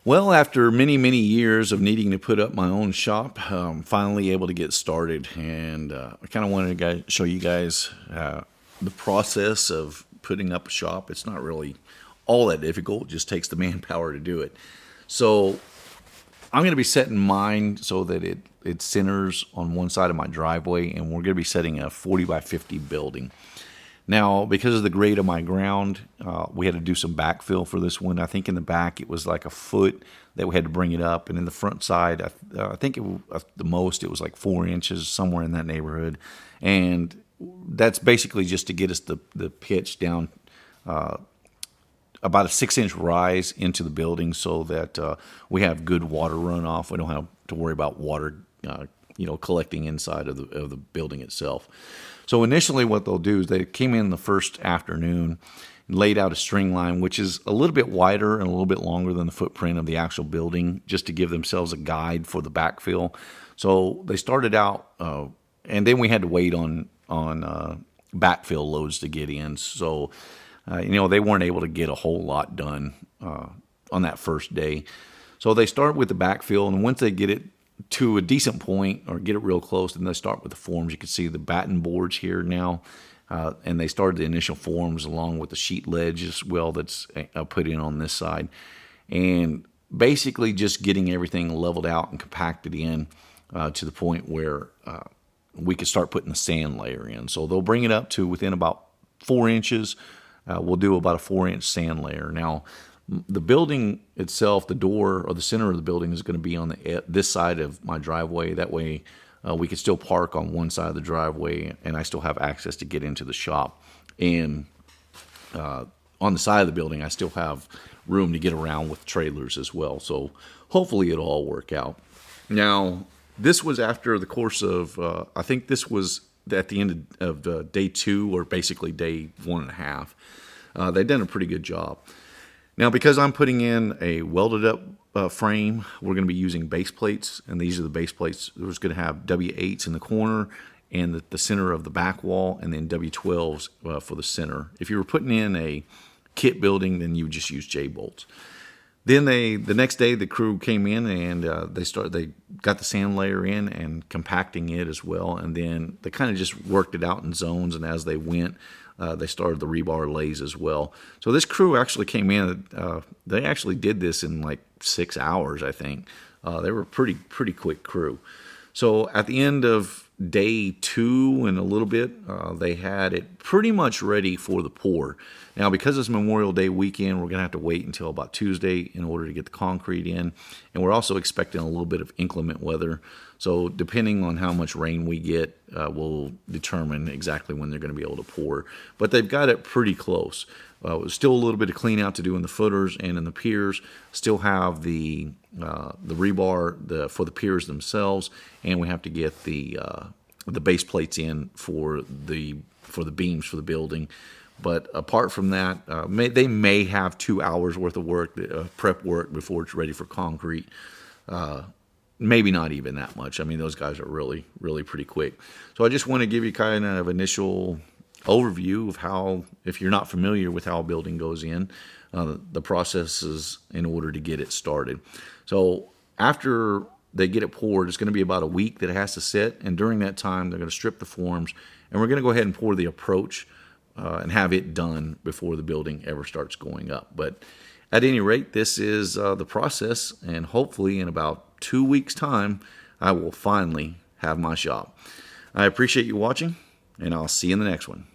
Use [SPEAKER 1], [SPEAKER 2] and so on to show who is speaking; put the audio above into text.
[SPEAKER 1] Well, after many, many years of needing to put up my own shop, finally able to get started. And I kind of wanted to show you guys the process of putting up a shop. It's not really all that difficult, it just takes the manpower to do it. So I'm going to be setting mine so that it centers on one side of my driveway, and we're going to be setting a 40 by 50 building. Now, because of the grade of my ground, we had to do some backfill for this one. I think in the back it was like a foot that we had to bring it up, and in the front side, I think the most it was like 4 inches, somewhere in that neighborhood. And that's basically just to get us the pitch down about a 6 inch rise into the building, so that we have good water runoff. We don't have to worry about water, collecting inside of the building itself. So initially, what they'll do is they came in the first afternoon and laid out a string line, which is a little bit wider and a little bit longer than the footprint of the actual building, just to give themselves a guide for the backfill. So they started out, and then we had to wait on backfill loads to get in. So they weren't able to get a whole lot done on that first day. So they start with the backfill, and once they get it to a decent point or get it real close, then they start with the forms. You can see the batten boards here now, and they started the initial forms along with the sheet ledge as well that's put in on this side. And basically just getting everything leveled out and compacted in to the point where we could start putting the sand layer in. So they'll bring it up to within about 4 inches. We'll do about a 4 inch sand layer. Now, the building itself, the door or the center of the building is going to be on this side of my driveway. That way we can still park on one side of the driveway, and I still have access to get into the shop. And on the side of the building, I still have room to get around with trailers as well. So hopefully it'll all work out. Now, this was after the course of, I think this was at the end of day 2, or basically day 1.5. They've done a pretty good job. Now, because I'm putting in a welded up frame, we're going to be using base plates, and these are the base plates. There's going to have W8s in the corner and the center of the back wall, and then W12s for the center. If you were putting in a kit building, then you would just use J-bolts. Then the next day, the crew came in and they got the sand layer in and compacting it as well, and then they kind of just worked it out in zones, and as they went, they started the rebar lays as well. So this crew actually came in. They actually did this in like 6 hours, I think. They were a pretty quick crew. So at the end of day 2 and a little bit, they had it pretty much ready for the pour. Now, because it's Memorial Day weekend, we're going to have to wait until about Tuesday in order to get the concrete in. And we're also expecting a little bit of inclement weather. So depending on how much rain we get, will determine exactly when they're going to be able to pour. But they've got it pretty close. Still a little bit of clean out to do in the footers and in the piers. Still have the rebar for the piers themselves, and we have to get the base plates in for the beams for the building. But apart from that, they may have 2 hours worth of work, prep work, before it's ready for concrete. Maybe not even that much. I mean, those guys are really, really pretty quick. So I just want to give you kind of initial overview of how, if you're not familiar with how a building goes in, the processes in order to get it started. So after they get it poured, it's going to be about a week that it has to sit, and during that time, they're going to strip the forms, and we're going to go ahead and pour the approach and have it done before the building ever starts going up. But at any rate, this is the process, and hopefully in about 2 weeks' time, I will finally have my shop. I appreciate you watching, and I'll see you in the next one.